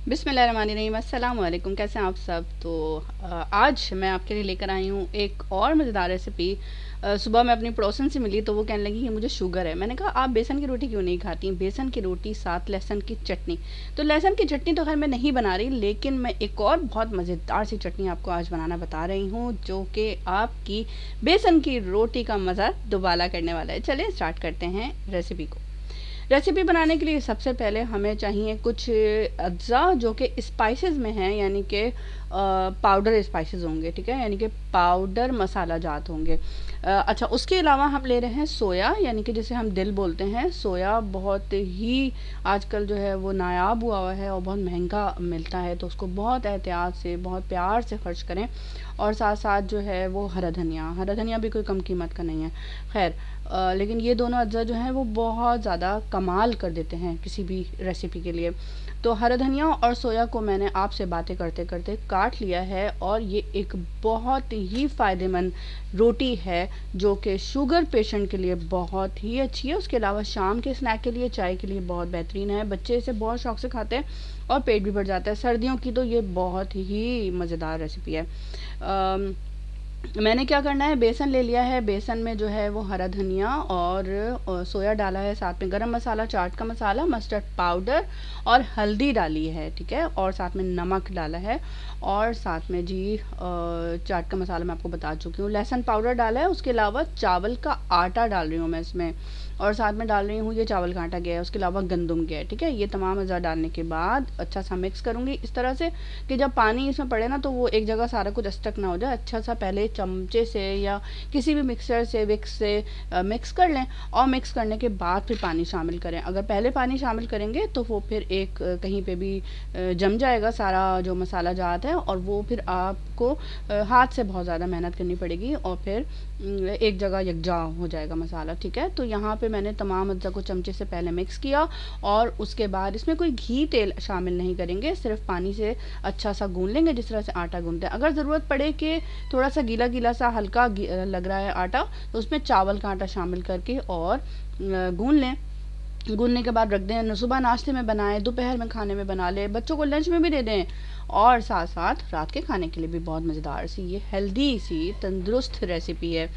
बिस्मिल्लाहिर्रहमानिर्रहीम, अस्सलाम वालेकुम। कैसे हैं आप सब। तो आज मैं आपके लिए लेकर आई हूँ एक और मज़ेदार रेसिपी। सुबह मैं अपनी पड़ोसन से मिली तो वो कहने लगी कि मुझे शुगर है। मैंने कहा आप बेसन की रोटी क्यों नहीं खाती। बेसन की रोटी साथ लहसुन की चटनी। तो लहसुन की चटनी तो खैर मैं नहीं बना रही, लेकिन मैं एक और बहुत मज़ेदार सी चटनी आपको आज बनाना बता रही हूँ, जो कि आपकी बेसन की रोटी का मज़ा दोबारा करने वाला है। चलिए स्टार्ट करते हैं रेसिपी को। रेसिपी बनाने के लिए सबसे पहले हमें चाहिए कुछ अज्जा जो कि स्पाइसेस में हैं, यानी कि पाउडर स्पाइसेस होंगे, ठीक है, यानी कि पाउडर मसाला जात होंगे। अच्छा, उसके अलावा हम ले रहे हैं सोया, यानी कि जिसे हम दिल बोलते हैं। सोया बहुत ही आजकल जो है वो नायाब हुआ है और बहुत महंगा मिलता है, तो उसको बहुत एहतियात से, बहुत प्यार से खर्च करें। और साथ साथ जो है वो हरा धनिया भी कोई कम कीमत का नहीं है। खैर, लेकिन ये दोनों अज्जा जो हैं वो बहुत ज़्यादा कमाल कर देते हैं किसी भी रेसिपी के लिए। तो हरा धनिया और सोया को मैंने आपसे बातें करते करते काट लिया है, और ये एक बहुत ही फ़ायदेमंद रोटी है जो कि शुगर पेशेंट के लिए बहुत ही अच्छी है। उसके अलावा शाम के स्नैक के लिए, चाय के लिए बहुत बेहतरीन है। बच्चे इसे बहुत शौक से खाते हैं और पेट भी भर जाता है। सर्दियों की तो ये बहुत ही मज़ेदार रेसिपी है। मैंने क्या करना है, बेसन ले लिया है। बेसन में जो है वो हरा धनिया और सोया डाला है, साथ में गरम मसाला, चाट का मसाला, मस्टर्ड पाउडर और हल्दी डाली है, ठीक है, और साथ में नमक डाला है, और साथ में जी चाट का मसाला मैं आपको बता चुकी हूँ। लहसुन पाउडर डाला है। उसके अलावा चावल का आटा डाल रही हूँ मैं इसमें, और साथ में डाल रही हूँ ये चावल का आटा गया है, उसके अलावा गंदम गया है, ठीक है। ये तमाम अज़ा डालने के बाद अच्छा सा मिक्स करूँगी इस तरह से कि जब पानी इसमें पड़े ना तो वो एक जगह सारा कुछ स्टक ना हो जाए। अच्छा सा पहले चमचे से या किसी भी मिक्सर से, विक्स से मिक्स कर लें, और मिक्स करने के बाद फिर पानी शामिल करें। अगर पहले पानी शामिल करेंगे तो वो फिर एक कहीं पे भी जम जाएगा सारा जो मसाला जात है, और वो फिर आपको हाथ से बहुत ज़्यादा मेहनत करनी पड़ेगी, और फिर एक जगह यकजा हो जाएगा मसाला, ठीक है। तो यहाँ पे मैंने तमाम अज्जा को चमचे से पहले मिक्स किया, और उसके बाद इसमें कोई घी तेल शामिल नहीं करेंगे, सिर्फ पानी से अच्छा सा गूंद लेंगे जिस तरह से आटा गूंदते हैं। अगर ज़रूरत पड़े कि थोड़ा सा गीला गीला सा हल्का लग रहा है आटा, तो उसमें चावल का आटा शामिल करके और गूंद लें। गूंदने के बाद रख दें। सुबह नाश्ते में बनाएं, दोपहर में खाने में बना लें, बच्चों को लंच में भी दे दें, और साथ साथ रात के खाने के लिए भी बहुत मज़ेदार सी, ये हेल्दी सी, तंदुरुस्त रेसिपी है।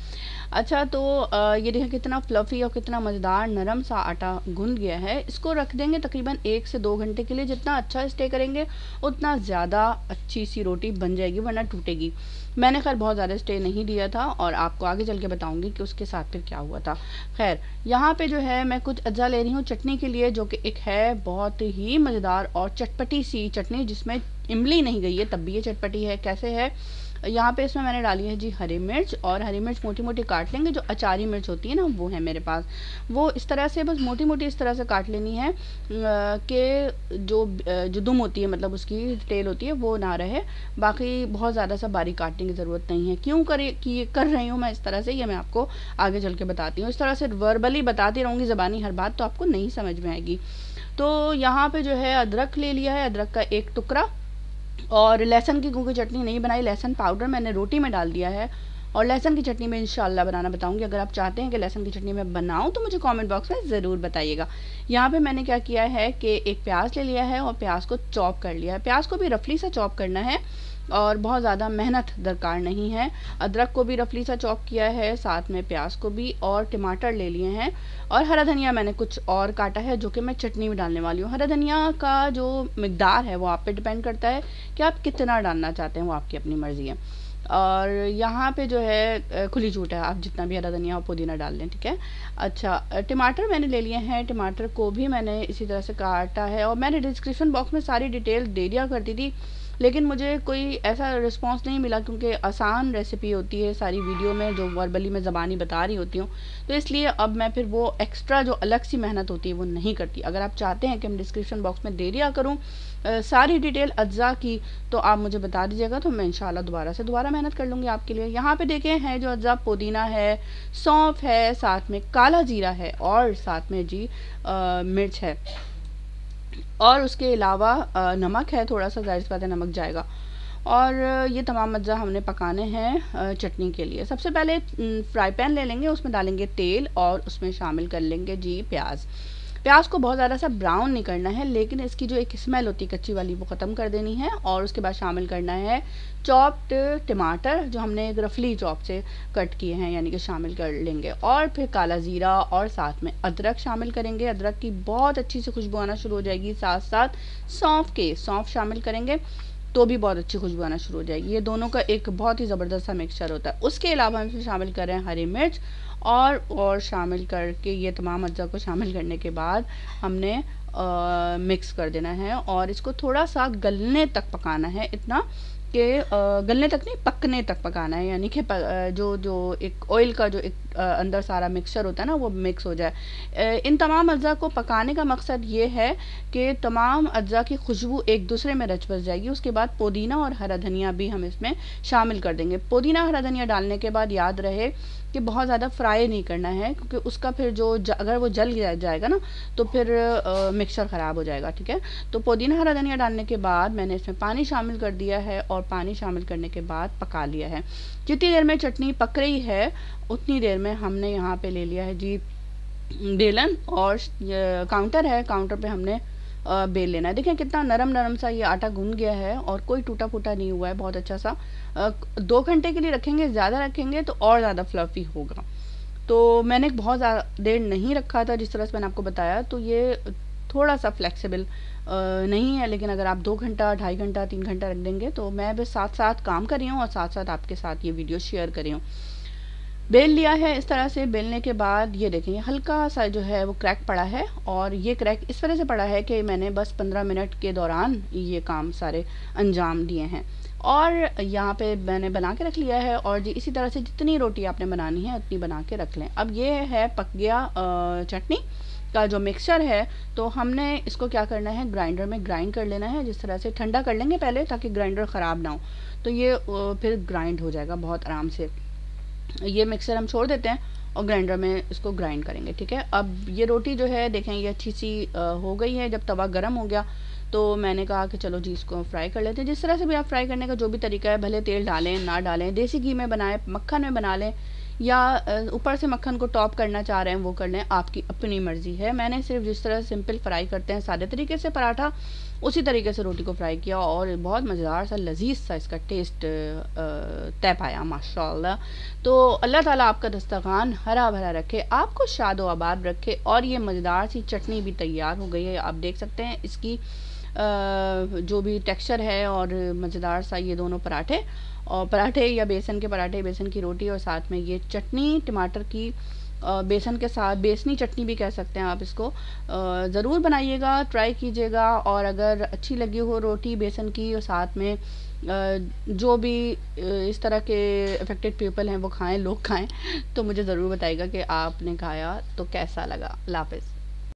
अच्छा, तो ये देखें कितना फ्लफ़ी और कितना मज़ेदार नरम सा आटा गूंद गया है। इसको रख देंगे तकरीबन 1 से 2 घंटे के लिए। जितना अच्छा स्टे करेंगे उतना ज़्यादा अच्छी सी रोटी बन जाएगी, वरना टूटेगी। मैंने खैर बहुत ज़्यादा स्टे नहीं दिया था, और आपको आगे चल के बताऊँगी कि उसके साथ फिर क्या हुआ था। खैर, यहाँ पे जो है मैं कुछ अज्जा ले रही हूँ चटनी के लिए, जो कि एक है बहुत ही मज़ेदार और चटपटी सी चटनी, जिसमें इमली नहीं गई है तब भी ये चटपटी है। कैसे है, यहाँ पे इसमें मैंने डाली है जी हरी मिर्च, और हरी मिर्च मोटी मोटी काट लेंगे। जो अचारी मिर्च होती है ना, वो है मेरे पास। वो इस तरह से बस मोटी मोटी इस तरह से काट लेनी है कि जो दुम होती है, मतलब उसकी टेल होती है, वो ना रहे। बाकी बहुत ज़्यादा सा बारीक काटने की ज़रूरत नहीं है। क्यों कर रही हूँ मैं इस तरह से, ये मैं आपको आगे चल के बताती हूँ। इस तरह से वर्बली बताती रहूँगी ज़बानी हर बात, तो आपको नहीं समझ में आएगी। तो यहाँ पे जो है अदरक ले लिया है, अदरक का एक टुकड़ा, और लहसुन की क्योंकि चटनी नहीं बनाई, लहसुन पाउडर मैंने रोटी में डाल दिया है, और लहसुन की चटनी में इंशाल्लाह बनाना बताऊंगी। अगर आप चाहते हैं कि लहसुन की चटनी मैं बनाऊं तो मुझे कमेंट बॉक्स में ज़रूर बताइएगा। यहाँ पे मैंने क्या किया है कि एक प्याज ले लिया है और प्याज को चॉप कर लिया है। प्याज को भी रफली सा चॉप करना है, और बहुत ज़्यादा मेहनत दरकार नहीं है। अदरक को भी रफली सा चॉप किया है, साथ में प्याज को भी, और टमाटर ले लिए हैं, और हरा धनिया मैंने कुछ और काटा है जो कि मैं चटनी में डालने वाली हूँ। हरा धनिया का जो मिकदार है वो आप पे डिपेंड करता है कि आप कितना डालना चाहते हैं, वो आपकी अपनी मर्ज़ी है। और यहाँ पे जो है खुली छूट है, आप जितना भी हरा धनिया और पुदीना डाल लें, ठीक है। अच्छा, टमाटर मैंने ले लिए हैं, टमाटर को भी मैंने इसी तरह से काटा है, और मैंने डिस्क्रिप्शन बॉक्स में सारी डिटेल दे दिया करती थी, लेकिन मुझे कोई ऐसा रिस्पांस नहीं मिला, क्योंकि आसान रेसिपी होती है सारी वीडियो में जो वर्बली में ज़बानी बता रही होती हूँ, तो इसलिए अब मैं फिर वो एक्स्ट्रा जो अलग सी मेहनत होती है वो नहीं करती। अगर आप चाहते हैं कि मैं डिस्क्रिप्शन बॉक्स में दे दिया करूँ सारी डिटेल अज्जा की, तो आप मुझे बता दीजिएगा, तो मैं इंशाल्लाह दोबारा मेहनत कर लूँगी आपके लिए। यहाँ पे देखें हैं जो अज्जा, पुदीना है, सौंफ है, साथ में काला जीरा है, और साथ में जी मिर्च है, और उसके अलावा नमक है थोड़ा सा, ज़ाहिर सी बात है नमक जाएगा। और ये तमाम अज्जा हमने पकाने हैं चटनी के लिए। सबसे पहले फ्राई पैन ले लेंगे, उसमें डालेंगे तेल, और उसमें शामिल कर लेंगे जी प्याज। प्याज को बहुत ज़्यादा सा ब्राउन नहीं करना है, लेकिन इसकी जो एक स्मेल होती है कच्ची वाली वो ख़त्म कर देनी है। और उसके बाद शामिल करना है चॉप्ड टमाटर, जो हमने एक रफली चॉप से कट किए हैं, यानी कि शामिल कर लेंगे। और फिर काला ज़ीरा और साथ में अदरक शामिल करेंगे। अदरक की बहुत अच्छी से खुशबू आना शुरू हो जाएगी। साथ साथ सौंफ शामिल करेंगे तो भी बहुत अच्छी खुशबू आना शुरू हो जाएगी। ये दोनों का एक बहुत ही ज़बरदस्त सा मिक्सचर होता है। उसके अलावा हम इसमें शामिल कर रहे हैं हरी मिर्च, और शामिल करके ये तमाम अज्जा को शामिल करने के बाद हमने मिक्स कर देना है और इसको थोड़ा सा गलने तक पकाना है, इतना कि गलने तक नहीं, पकने तक पकाना है, यानी कि जो एक ऑयल का जो एक अंदर सारा मिक्सचर होता है ना वो मिक्स हो जाए। इन तमाम अज्जा को पकाने का मकसद ये है कि तमाम अज्जा की खुशबू एक दूसरे में रच बस जाएगी। उसके बाद पुदीना और हरा धनिया भी हम इसमें शामिल कर देंगे। पुदीना हरा धनिया डालने के बाद याद रहे कि बहुत ज़्यादा फ्राई नहीं करना है, क्योंकि उसका फिर अगर वो जल जाएगा ना तो फिर मिक्सचर ख़राब हो जाएगा, ठीक है। तो पुदीना हरा धनिया डालने के बाद मैंने इसमें पानी शामिल कर दिया है और पानी शामिल करने के बाद पका लिया है। जितनी देर में चटनी पक रही है उतनी देर में हमने यहाँ पे ले लिया है जी बेलन, और काउंटर है, काउंटर पे हमने बेल लेना है। देखें कितना नरम नरम सा ये आटा गूंद गया है और कोई टूटा फूटा नहीं हुआ है, बहुत अच्छा सा। 2 घंटे के लिए रखेंगे, ज़्यादा रखेंगे तो और ज़्यादा फ्लफी होगा। तो मैंने बहुत ज़्यादा देर नहीं रखा था, जिस तरह से मैंने आपको बताया, तो ये थोड़ा सा फ्लेक्सिबल नहीं है। लेकिन अगर आप 2 घंटा, 2.5 घंटा, 3 घंटा रख देंगे तो मैं बस साथ साथ काम कर रही हूँ और साथ साथ आपके साथ ये वीडियो शेयर कर रही हूँ। बेल लिया है इस तरह से। बेलने के बाद ये देखें हल्का सा जो है वो क्रैक पड़ा है, और ये क्रैक इस वजह से पड़ा है कि मैंने बस 15 मिनट के दौरान ये काम सारे अंजाम दिए हैं। और यहाँ पे मैंने बना के रख लिया है, और जी इसी तरह से जितनी रोटी आपने बनानी है उतनी बना के रख लें। अब ये है पक गया चटनी का जो मिक्सचर है, तो हमने इसको क्या करना है, ग्राइंडर में ग्राइंड कर लेना है। जिस तरह से ठंडा कर लेंगे पहले ताकि ग्राइंडर ख़राब ना हो, तो ये फिर ग्राइंड हो जाएगा बहुत आराम से। ये मिक्सर हम छोड़ देते हैं और ग्राइंडर में इसको ग्राइंड करेंगे, ठीक है। अब ये रोटी जो है देखें ये अच्छी सी हो गई है। जब तवा गर्म हो गया तो मैंने कहा कि चलो जी इसको फ्राई कर लेते हैं। जिस तरह से भी आप फ्राई करने का जो भी तरीका है, भले तेल डालें ना डालें, देसी घी में बनाएं, मक्खन में बना लें, या ऊपर से मक्खन को टॉप करना चाह रहे हैं वो कर लें, आपकी अपनी मर्ज़ी है। मैंने सिर्फ जिस तरह सिंपल फ्राई करते हैं सादे तरीके से पराठा, उसी तरीके से रोटी को फ्राई किया और बहुत मज़ेदार सा लजीज सा इसका टेस्ट तय पाया माशाल्लाह। तो अल्लाह ताला आपका दस्तरखान हरा भरा रखे, आपको शादो आबाद रखे। और ये मज़ेदार सी चटनी भी तैयार हो गई है, आप देख सकते हैं इसकी जो भी टेक्सचर है, और मज़ेदार सा ये दोनों पराठे, और पराठे या बेसन के पराठे, बेसन की रोटी, और साथ में ये चटनी टमाटर की बेसन के साथ, बेसनी चटनी भी कह सकते हैं आप इसको। ज़रूर बनाइएगा, ट्राई कीजिएगा। और अगर अच्छी लगी हो रोटी बेसन की, और साथ में जो भी इस तरह के अफेक्टेड पीपल हैं वो खाएं, लोग खाएं, तो मुझे ज़रूर बताइएगा कि आपने खाया तो कैसा लगा। अल्लाह हाफ़िज़।